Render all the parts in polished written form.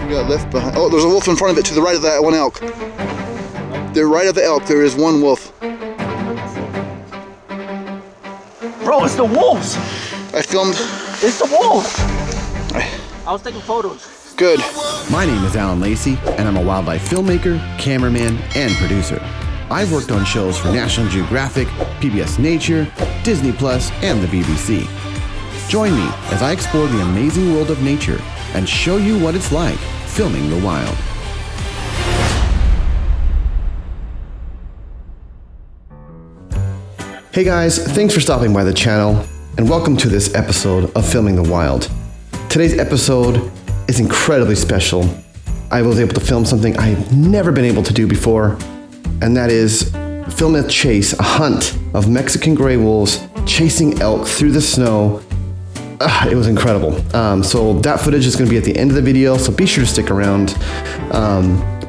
We got left behind. Oh, there's a wolf in front of it to the right of that one elk. The right of the elk, there is one wolf. Bro, it's the wolves. I filmed. It's the wolves. I was taking photos. Good. My name is Alan Lacy, and I'm a wildlife filmmaker, cameraman, and producer. I've worked on shows for National Geographic, PBS Nature, Disney Plus, and the BBC. Join me as I explore the amazing world of nature and show you what it's like filming the wild. Hey guys, thanks for stopping by the channel, and welcome to this episode of Filming the Wild. Today's episode is incredibly special. I was able to film something I've never been able to do before, and that is film a chase, a hunt of Mexican gray wolves chasing elk through the snow. It was incredible. So that footage is going to be at the end of the video, so be sure to stick around.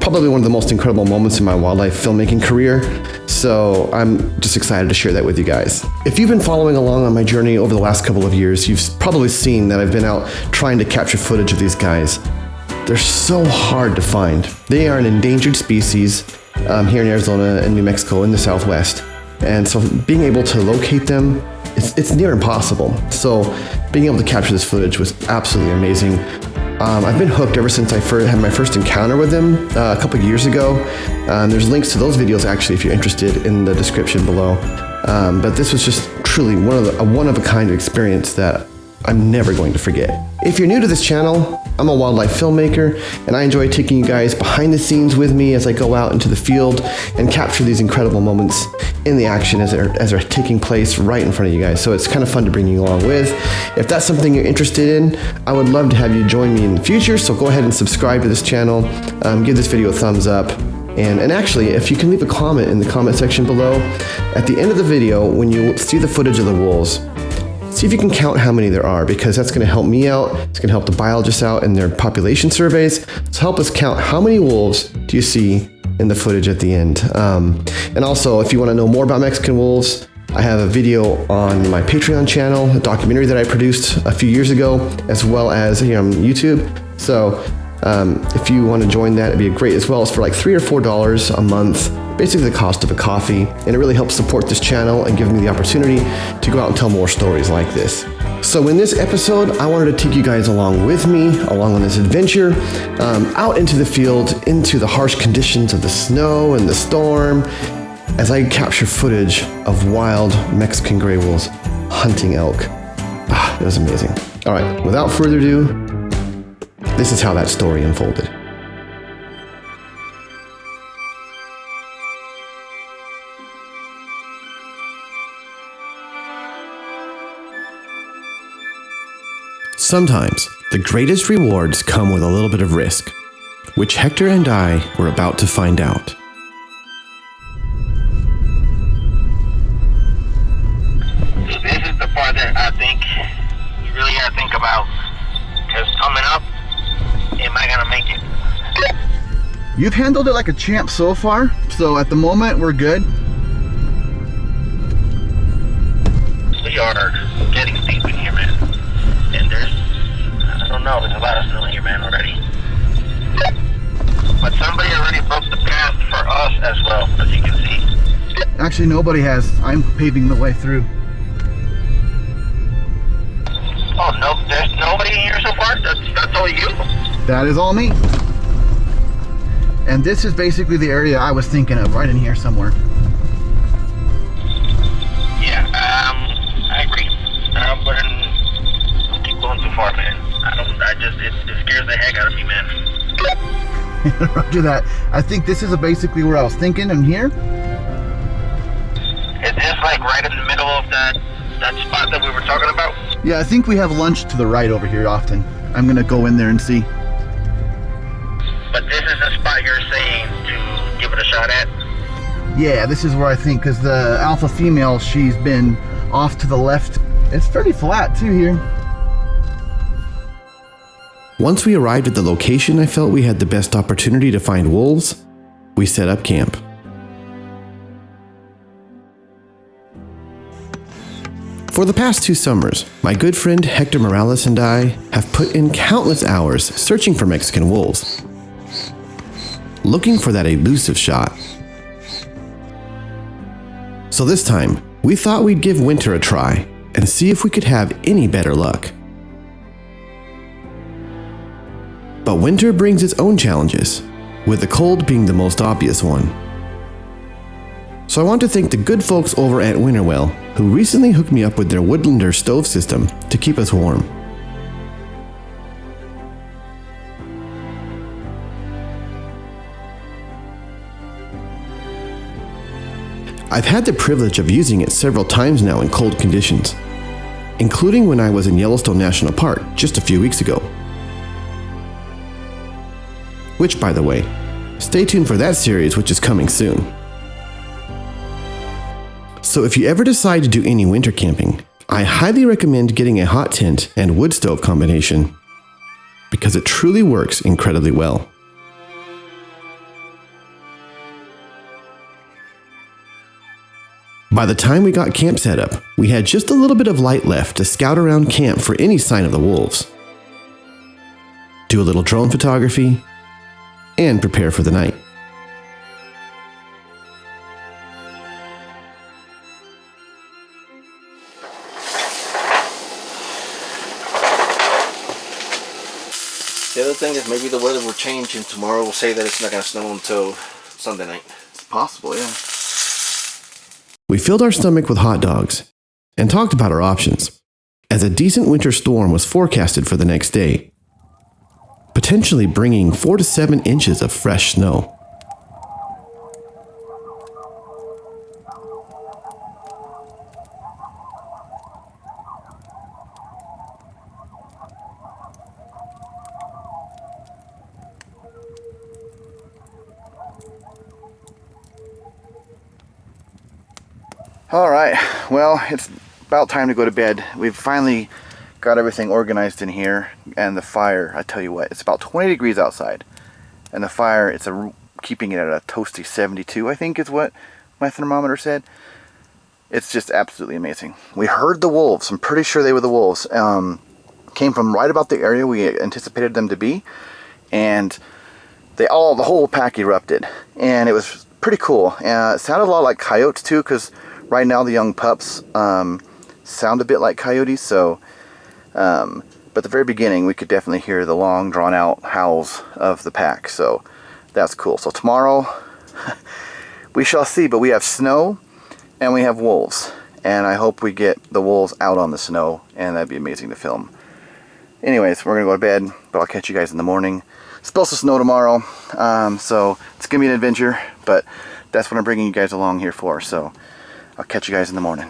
Probably one of the most incredible moments in my wildlife filmmaking career, so I'm just excited to share that with you guys. If you've been following along on my journey over the last couple of years, you've probably seen that I've been out trying to capture footage of these guys. They're so hard to find. They are an endangered species here in Arizona and New Mexico in the Southwest. And so being able to locate them, it's near impossible. So being able to capture this footage was absolutely amazing. I've been hooked ever since I had my first encounter with them a couple years ago. There's links to those videos actually if you're interested in the description below. But this was just truly a one-of-a-kind experience that I'm never going to forget. If you're new to this channel, I'm a wildlife filmmaker, and I enjoy taking you guys behind the scenes with me as I go out into the field and capture these incredible moments in the action as they're taking place right in front of you guys. So it's kind of fun to bring you along with. If that's something you're interested in, I would love to have you join me in the future. So go ahead and subscribe to this channel, give this video a thumbs up. And actually, if you can leave a comment in the comment section below, at the end of the video, when you see the footage of the wolves, see if you can count how many there are, because that's going to help me out. It's going to help the biologists out in their population surveys. So help us count how many wolves do you see in the footage at the end. And also, if you want to know more about Mexican wolves, I have a video on my Patreon channel, a documentary that I produced a few years ago, as well as here on YouTube. So if you want to join that, it'd be great as well. It's for like $3 or $4 a month, basically the cost of a coffee, and it really helps support this channel and give me the opportunity to go out and tell more stories like this. So in this episode, I wanted to take you guys along with me, along on this adventure, out into the field, into the harsh conditions of the snow and the storm, as I capture footage of wild Mexican gray wolves hunting elk. It was amazing. All right, without further ado, this is how that story unfolded. Sometimes, the greatest rewards come with a little bit of risk, which Hector and I were about to find out. So this is the part that I think you really gotta think about, because coming up, am I gonna make it? You've handled it like a champ so far, so at the moment we're good. We are getting deep in here, man. And there's a lot of snow in here, man, already. But somebody already broke the path for us as well, as you can see. Actually, nobody has. I'm paving the way through. Oh, no, there's nobody in here so far? That's all you? That is all me. And this is basically the area I was thinking of, right in here somewhere. Yeah, I agree. I wouldn't keep going too far, man. It scares the heck out of me, man. Roger that. I think this is basically where I was thinking, in here. Is this like right in the middle of that spot that we were talking about? Yeah, I think we have lunch to the right over here often. I'm gonna go in there and see. But this is the spot you're saying to give it a shot at? Yeah, this is where I think, because the alpha female, she's been off to the left. It's pretty flat too here. Once we arrived at the location I felt we had the best opportunity to find wolves, we set up camp. For the past 2 summers, my good friend Hector Morales and I have put in countless hours searching for Mexican wolves, looking for that elusive shot. So this time, we thought we'd give winter a try and see if we could have any better luck. But winter brings its own challenges, with the cold being the most obvious one. So I want to thank the good folks over at Winterwell who recently hooked me up with their Woodlander stove system to keep us warm. I've had the privilege of using it several times now in cold conditions, including when I was in Yellowstone National Park just a few weeks ago. Which, by the way, stay tuned for that series, which is coming soon. So if you ever decide to do any winter camping, I highly recommend getting a hot tent and wood stove combination because it truly works incredibly well. By the time we got camp set up, we had just a little bit of light left to scout around camp for any sign of the wolves, do a little drone photography, and prepare for the night. The other thing is maybe the weather will change and tomorrow will say that it's not going to snow until Sunday night. It's possible, yeah. We filled our stomach with hot dogs and talked about our options, as a decent winter storm was forecasted for the next day, potentially bringing 4 to 7 inches of fresh snow. All right, well, it's about time to go to bed. We've finally got everything organized in here, and the fire, I tell you what, it's about 20 degrees outside, and the fire, keeping it at a toasty 72, I think is what my thermometer said. It's just absolutely amazing. We heard the wolves. I'm pretty sure they were the wolves. Came from right about the area we anticipated them to be, and the whole pack erupted, and it was pretty cool. It sounded a lot like coyotes too, because right now the young pups sound a bit like coyotes, so but at the very beginning we could definitely hear the long drawn out howls of the pack, so that's cool. So tomorrow we shall see, but we have snow and we have wolves, and I hope we get the wolves out on the snow, and that'd be amazing to film. Anyways, we're gonna go to bed, but I'll catch you guys in the morning. It's supposed to snow tomorrow, so it's gonna be an adventure, but that's what I'm bringing you guys along here for, so I'll catch you guys in the morning.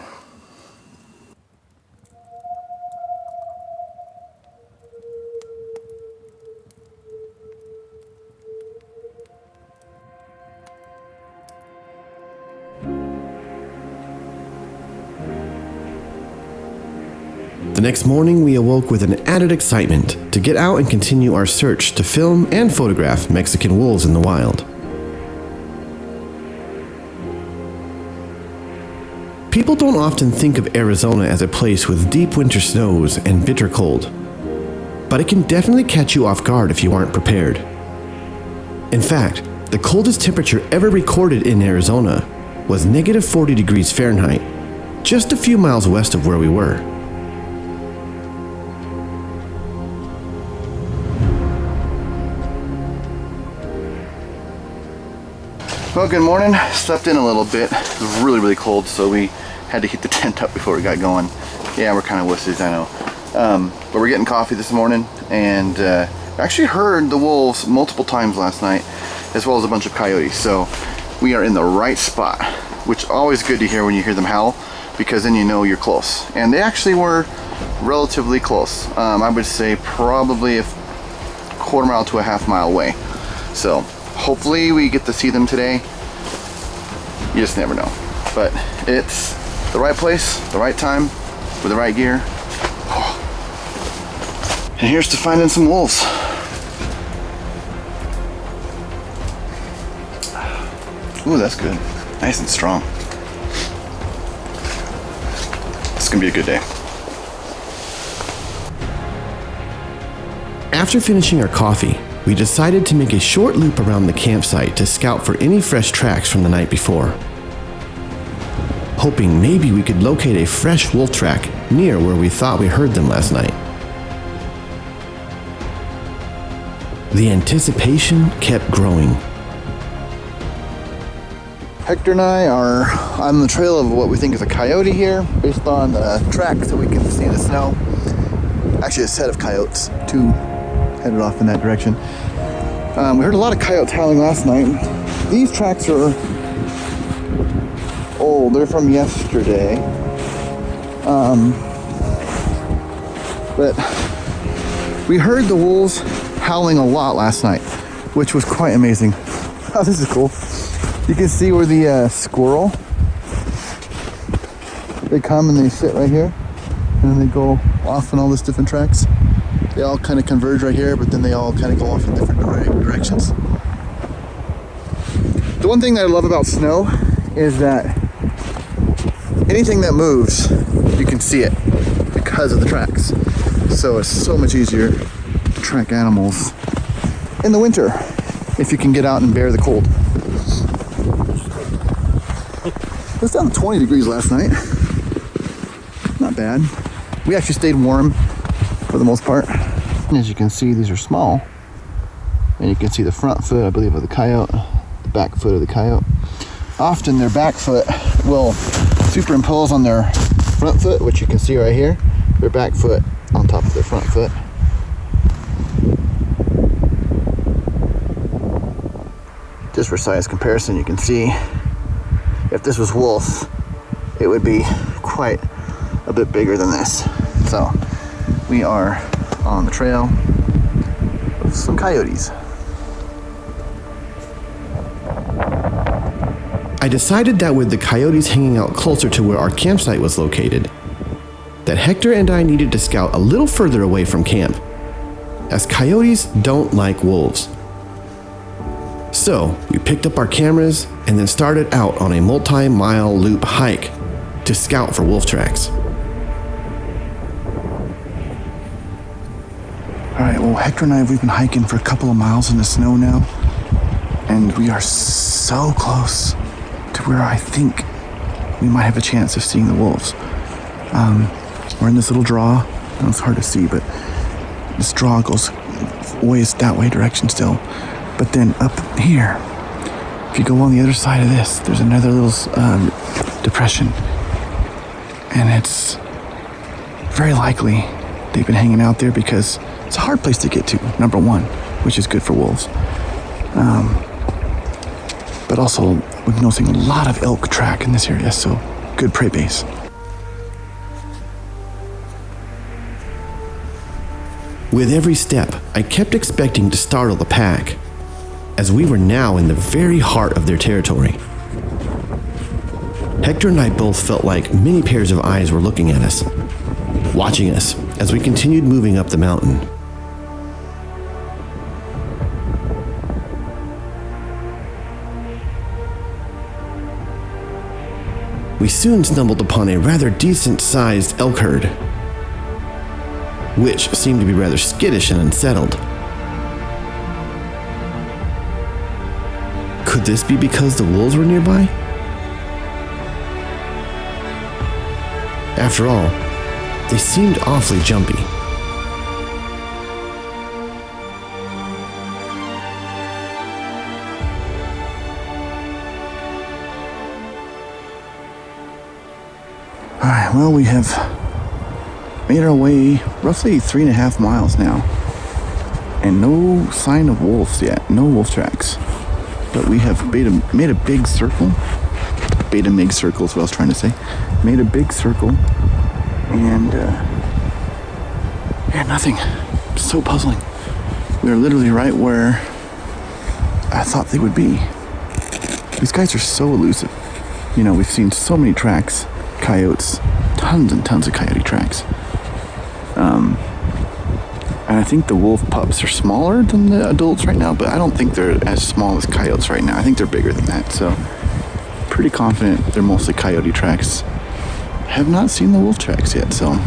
The next morning, we awoke with an added excitement to get out and continue our search to film and photograph Mexican wolves in the wild. People don't often think of Arizona as a place with deep winter snows and bitter cold, but it can definitely catch you off guard if you aren't prepared. In fact, the coldest temperature ever recorded in Arizona was negative 40 degrees Fahrenheit, just a few miles west of where we were. Well, good morning. Slept in a little bit. It was really, really cold, so we had to heat the tent up before we got going. Yeah, we're kind of wussies, I know. But we're getting coffee this morning, and actually heard the wolves multiple times last night, as well as a bunch of coyotes. So we are in the right spot, which is always good to hear when you hear them howl, because then you know you're close. And they actually were relatively close. I would say probably a quarter mile to a half mile away. So hopefully we get to see them today. You just never know. But it's the right place, the right time, with the right gear. And here's to finding some wolves. Ooh, that's good. Nice and strong. is going to be a good day. After finishing our coffee, we decided to make a short loop around the campsite to scout for any fresh tracks from the night before, hoping maybe we could locate a fresh wolf track near where we thought we heard them last night. The anticipation kept growing. Hector and I are on the trail of what we think is a coyote here, based on the tracks that we can see in the snow. Actually, a set of coyotes, two headed off in that direction. We heard a lot of coyotes howling last night. These tracks are old, they're from yesterday. But we heard the wolves howling a lot last night, which was quite amazing. Oh, this is cool. You can see where the squirrel, they come and they sit right here, and then they go off in all these different tracks. They all kind of converge right here, but then they all kind of go off in different directions. The one thing that I love about snow is that anything that moves, you can see it because of the tracks. So it's so much easier to track animals in the winter if you can get out and bear the cold. It was down to 20 degrees last night. Not bad. We actually stayed warm for the most part. And as you can see, these are small. And you can see the front foot, I believe, of the coyote, the back foot of the coyote. Often their back foot will superimpose on their front foot, which you can see right here. Their back foot on top of their front foot. Just for size comparison, you can see if this was wolf, it would be quite a bit bigger than this. So we are on the trail with some coyotes. I decided that with the coyotes hanging out closer to where our campsite was located, that Hector and I needed to scout a little further away from camp, as coyotes don't like wolves. So we picked up our cameras and then started out on a multi-mile loop hike to scout for wolf tracks. Alright, well, Hector and I, we've been hiking for a couple of miles in the snow now, and we are so close to where I think we might have a chance of seeing the wolves. We're in this little draw, and it's hard to see, but this draw goes ways that way direction still. But then up here, if you go on the other side of this, there's another little depression, and it's very likely they've been hanging out there because it's a hard place to get to, number one, which is good for wolves. But also, we've been noticing a lot of elk track in this area, so good prey base. With every step, I kept expecting to startle the pack, as we were now in the very heart of their territory. Hector and I both felt like many pairs of eyes were looking at us, watching us as we continued moving up the mountain. We soon stumbled upon a rather decent-sized elk herd, which seemed to be rather skittish and unsettled. Could this be because the wolves were nearby? After all, they seemed awfully jumpy. Alright, well, we have made our way roughly 3.5 miles now, and no sign of wolves yet, no wolf tracks. But we have made a big circle. Beta mig circle is what I was trying to say. Made a big circle, and yeah, nothing. So puzzling. We are literally right where I thought they would be. These guys are so elusive. You know, we've seen so many tracks, coyotes, tons and tons of coyote tracks. And I think the wolf pups are smaller than the adults right now, but I don't think they're as small as coyotes right now. I think they're bigger than that, so pretty confident they're mostly coyote tracks. have not seen the wolf tracks yet, so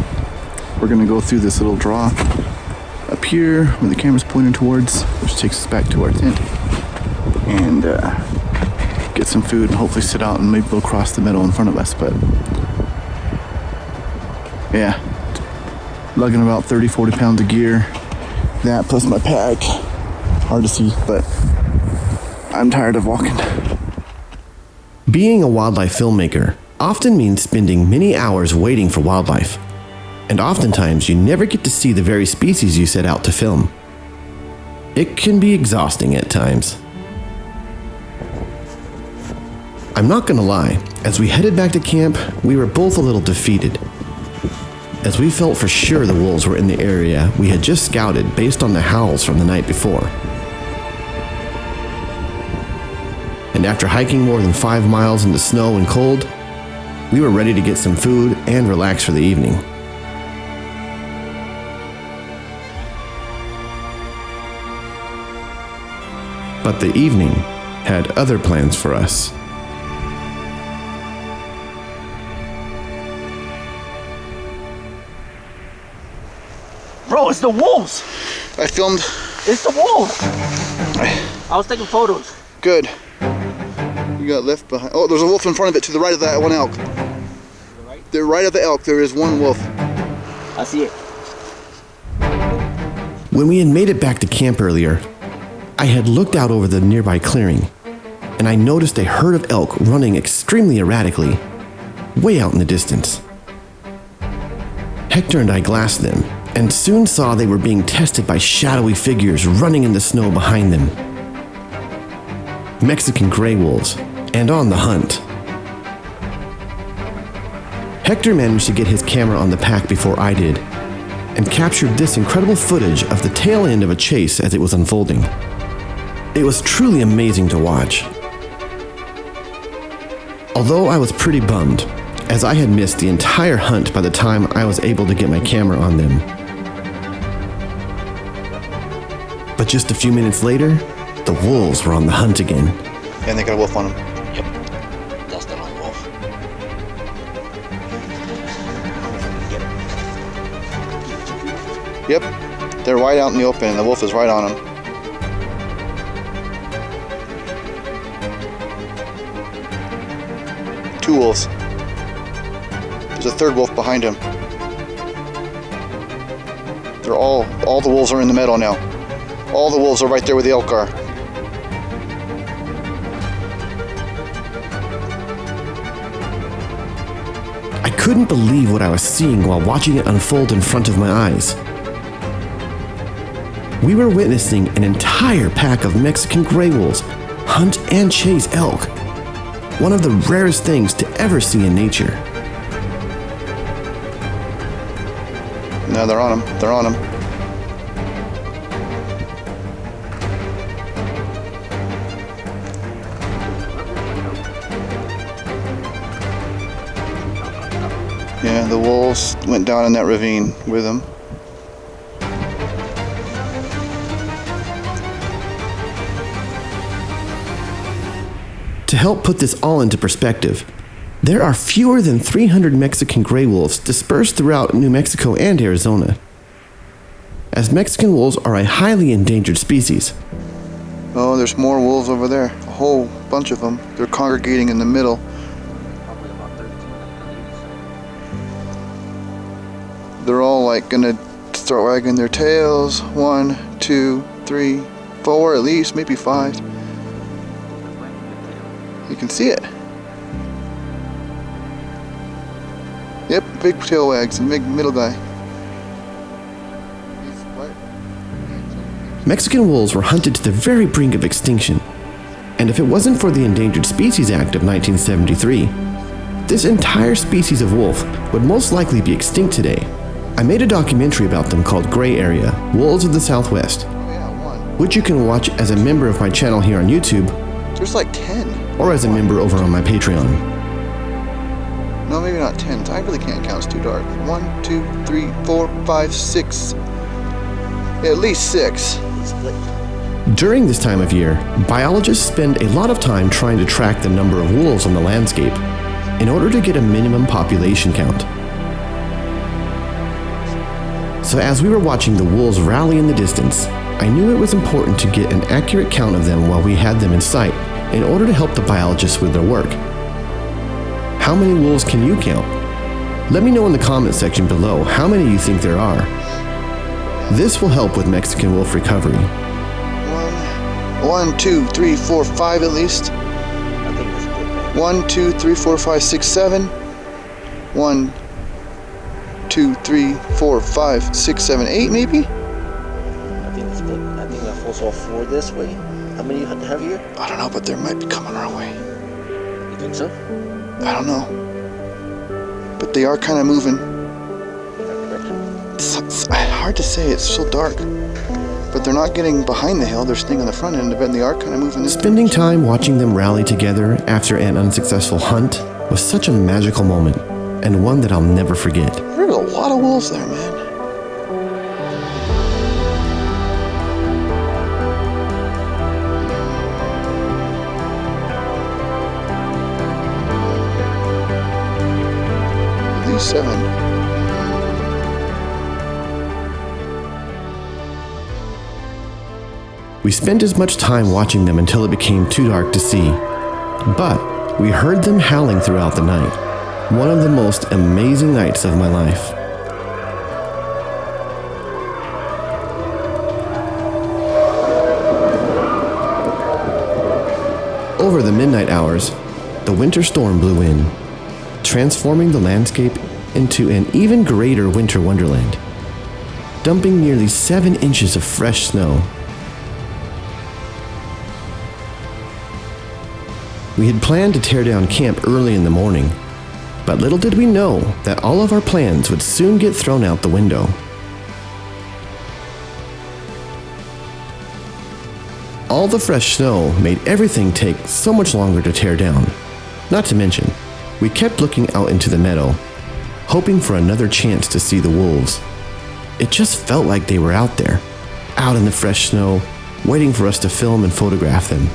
we're gonna go through this little draw up here where the camera's pointing towards, which takes us back to our tent, and get some food and hopefully sit out and maybe they'll cross the meadow in front of us. But yeah, lugging about 30-40 pounds of gear, that plus my pack, hard to see, but I'm tired of walking. Being a wildlife filmmaker often means spending many hours waiting for wildlife, and oftentimes you never get to see the very species you set out to film. It can be exhausting at times. I'm not gonna lie, as we headed back to camp, we were both a little defeated, as we felt for sure the wolves were in the area we had just scouted based on the howls from the night before. And after hiking more than 5 miles in the snow and cold, we were ready to get some food and relax for the evening. But the evening had other plans for us. Bro, it's the wolves. I filmed. It's the wolves. I was taking photos. Good. You got left behind. Oh, there's a wolf in front of it to the right of that one elk. To the right? The right of the elk, there is one wolf. I see it. When we had made it back to camp earlier, I had looked out over the nearby clearing, and I noticed a herd of elk running extremely erratically, way out in the distance. Hector and I glassed them, and soon saw they were being tested by shadowy figures running in the snow behind them. Mexican gray wolves, and on the hunt. Hector managed to get his camera on the pack before I did, and captured this incredible footage of the tail end of a chase as it was unfolding. It was truly amazing to watch. Although I was pretty bummed, as I had missed the entire hunt by the time I was able to get my camera on them. But just a few minutes later, the wolves were on the hunt again. And they got a wolf on them. Yep. That's the wrong wolf. Get it. Yep. They're right out in the open and the wolf is right on them. Two wolves. There's a third wolf behind him. They're all the wolves are in the meadow now. All the wolves are right there where the elk are. I couldn't believe what I was seeing while watching it unfold in front of my eyes. We were witnessing an entire pack of Mexican gray wolves hunt and chase elk, one of the rarest things to ever see in nature. No, they're on them. They're on them. Yeah, the wolves went down in that ravine with them. To help put this all into perspective, there are fewer than 300 Mexican gray wolves dispersed throughout New Mexico and Arizona, as Mexican wolves are a highly endangered species. Oh, there's more wolves over there. A whole bunch of them. They're congregating in the middle. Probably about 13 at least. They're all like gonna start wagging their tails. 1, 2, 3, 4 at least, maybe 5. You can see it. Yep, big tail wags and big middle guy. Mexican wolves were hunted to the very brink of extinction, and if it wasn't for the Endangered Species Act of 1973, this entire species of wolf would most likely be extinct today. I made a documentary about them called Gray Area, Wolves of the Southwest, which you can watch as a member of my channel here on YouTube, There's like 10. or as a member over on my Patreon. No, maybe not 10. I really can't count. It's too dark. 1, 2, 3, 4, 5, 6. At least 6. During this time of year, biologists spend a lot of time trying to track the number of wolves on the landscape, in order to get a minimum population count. So as we were watching the wolves rally in the distance, I knew it was important to get an accurate count of them while we had them in sight in order to help the biologists with their work. How many wolves can you count? Let me know in the comment section below how many you think there are. This will help with Mexican wolf recovery. 1, 2, 3, 4, 5 at least. I think that's good, man. 1, 2, 3, 4, 5, 6, 7. 1, 2, 3, 4, 5, 6, 7, 8 maybe? I think that's good. I think that falls all 4 this way. How many you have here? I don't know, but there might be coming our way. You think so? I don't know. But they are kind of moving. It's hard to say, it's so dark. But they're not getting behind the hill, they're staying on the front end of it, and they are kind of moving this Spending direction. time watching them rally together after an unsuccessful hunt was such a magical moment, and one that I'll never forget. There's a lot of wolves there, man. At least 7. We spent as much time watching them until it became too dark to see. But we heard them howling throughout the night. One of the most amazing nights of my life. Over the midnight hours, the winter storm blew in, transforming the landscape into an even greater winter wonderland, dumping nearly 7 inches of fresh snow. We had planned to tear down camp early in the morning, but little did we know that all of our plans would soon get thrown out the window. All the fresh snow made everything take so much longer to tear down. Not to mention, we kept looking out into the meadow, hoping for another chance to see the wolves. It just felt like they were out there, out in the fresh snow, waiting for us to film and photograph them.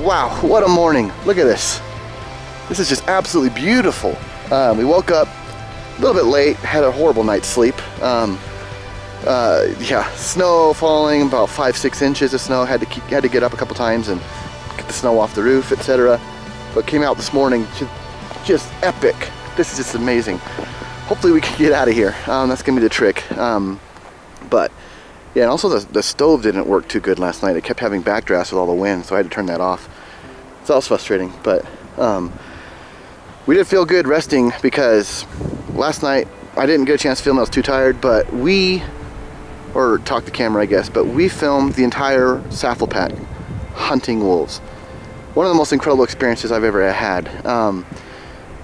Wow, what a morning. Look at this. This is just absolutely beautiful. We woke up a little bit late, had a horrible night's sleep. Yeah, snow falling, about 5-6 inches of snow. Had to get up a couple times and get the snow off the roof, etc. But came out this morning, just epic. This is just amazing. Hopefully we can get out of here. That's gonna be the trick. But yeah, and also the stove didn't work too good last night. It kept having backdrafts with all the wind, so I had to turn that off. So that was frustrating, but we did feel good resting because last night I didn't get a chance to film. I was too tired, but or talk to camera, I guess, but we filmed the entire Saffle Pack hunting wolves. One of the most incredible experiences I've ever had.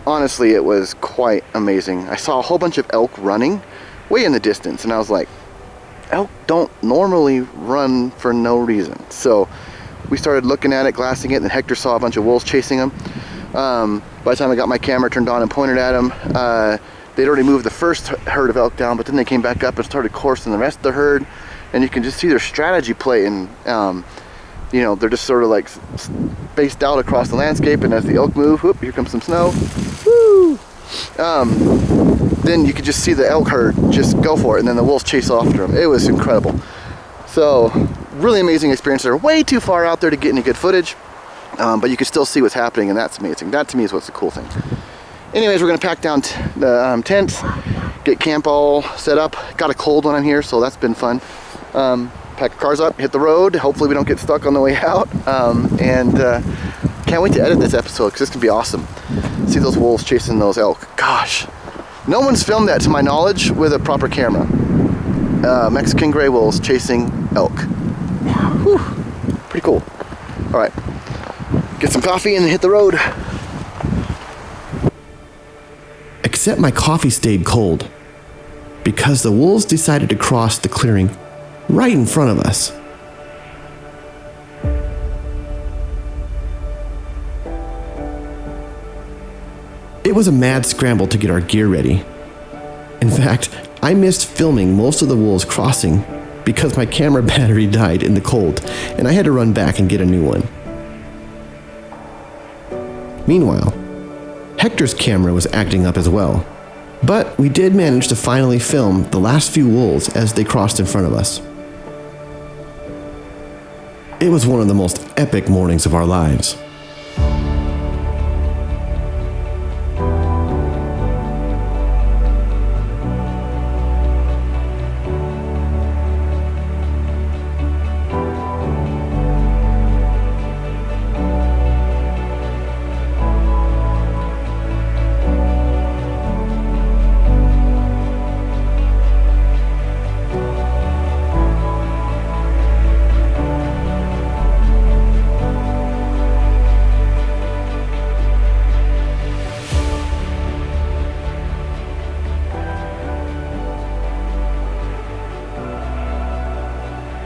Honestly, it was quite amazing. I saw a whole bunch of elk running way in the distance, and I was like, elk don't normally run for no reason. So we started looking at it, glassing it, and then Hector saw a bunch of wolves chasing them. By the time I got my camera turned on and pointed at them, they'd already moved the first herd of elk down, but then they came back up and started coursing the rest of the herd, and you can just see their strategy play, and you know, they're just sort of like spaced out across the landscape, and as the elk move, whoop, here comes some snow. Woo! Then you could just see the elk herd just go for it, and then the wolves chase after them. It was incredible. So, really amazing experience. They're way too far out there to get any good footage, but you can still see what's happening, and that's amazing. That to me is what's the cool thing. Anyways, we're gonna pack down the tents, get camp all set up. Got a cold when I'm here, so that's been fun. Pack the cars up, hit the road. Hopefully we don't get stuck on the way out. And can't wait to edit this episode because this can be awesome. See those wolves chasing those elk. Gosh, no one's filmed that to my knowledge with a proper camera. Mexican gray wolves chasing elk. Whew, pretty cool. All right, get some coffee and hit the road. Except my coffee stayed cold because the wolves decided to cross the clearing right in front of us. It was a mad scramble to get our gear ready. In fact, I missed filming most of the wolves crossing because my camera battery died in the cold and I had to run back and get a new one. Meanwhile, Hector's camera was acting up as well, but we did manage to finally film the last few wolves as they crossed in front of us. It was one of the most epic mornings of our lives.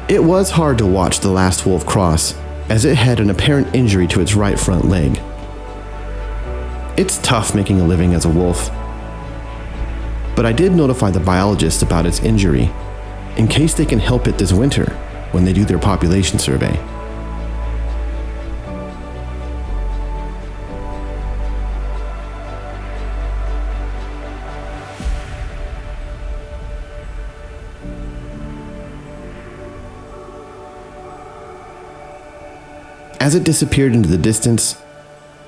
It was hard to watch the last wolf cross, as it had an apparent injury to its right front leg. It's tough making a living as a wolf, but I did notify the biologists about its injury, in case they can help it this winter when they do their population survey. As it disappeared into the distance,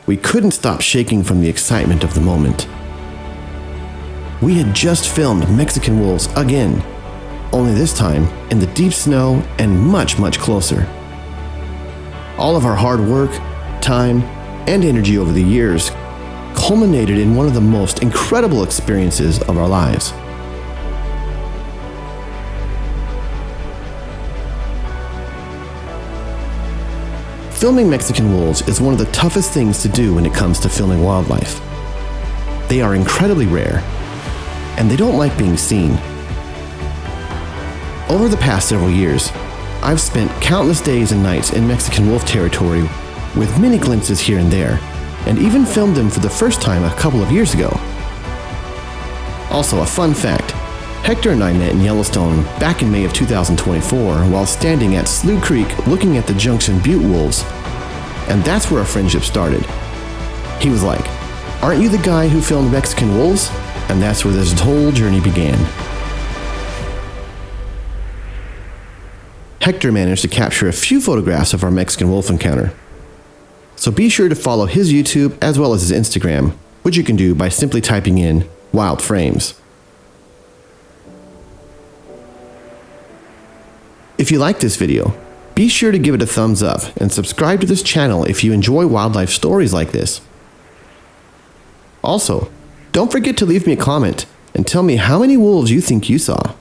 we couldn't stop shaking from the excitement of the moment. We had just filmed Mexican wolves again, only this time in the deep snow and much, much closer. All of our hard work, time, and energy over the years culminated in one of the most incredible experiences of our lives. Filming Mexican wolves is one of the toughest things to do when it comes to filming wildlife. They are incredibly rare, and they don't like being seen. Over the past several years, I've spent countless days and nights in Mexican wolf territory with many glimpses here and there, and even filmed them for the first time a couple of years ago. Also, a fun fact, Hector and I met in Yellowstone back in May of 2024 while standing at Slough Creek looking at the Junction Butte wolves, and that's where our friendship started. He was like, "Aren't you the guy who filmed Mexican wolves?" And that's where this whole journey began. Hector managed to capture a few photographs of our Mexican wolf encounter. So be sure to follow his YouTube as well as his Instagram, which you can do by simply typing in Wild Frames. If you like this video, be sure to give it a thumbs up and subscribe to this channel if you enjoy wildlife stories like this. Also, don't forget to leave me a comment and tell me how many wolves you think you saw.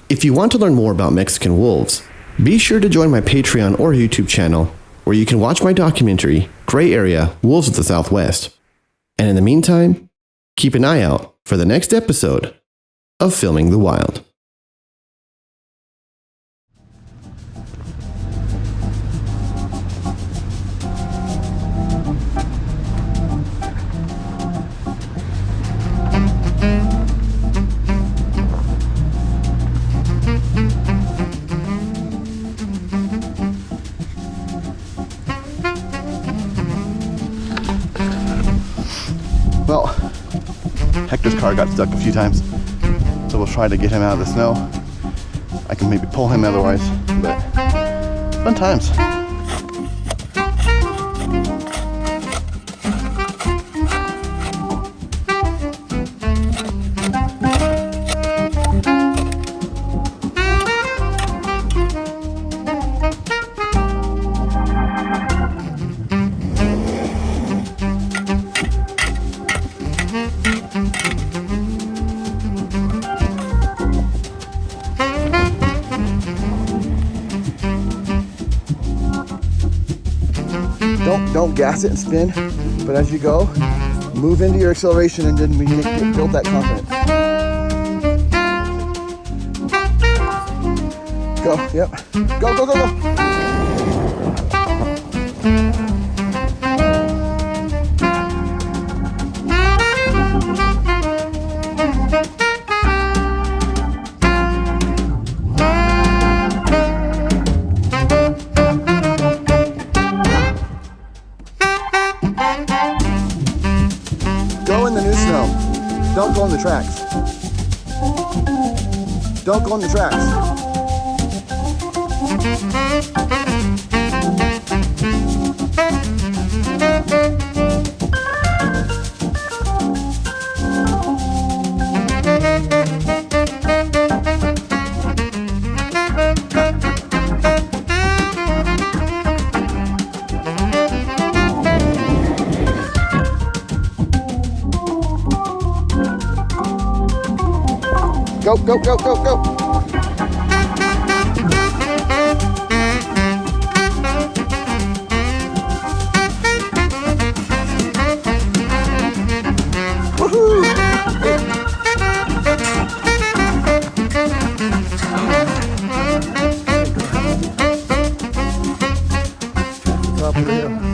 If you want to learn more about Mexican wolves, be sure to join my Patreon or YouTube channel, where you can watch my documentary, Gray Area: Wolves of the Southwest. And in the meantime, keep an eye out for the next episode of Filming the Wild. Well, Hector's car got stuck a few times, so we'll try to get him out of the snow. I can maybe pull him otherwise, but fun times. Don't gas it and spin, but as you go, move into your acceleration and then we build that confidence. Go, yep. Go, go, go, go. go on the tracks. Don't go on the tracks. Go, go, go, go, go. Woohoo! Top of the hill.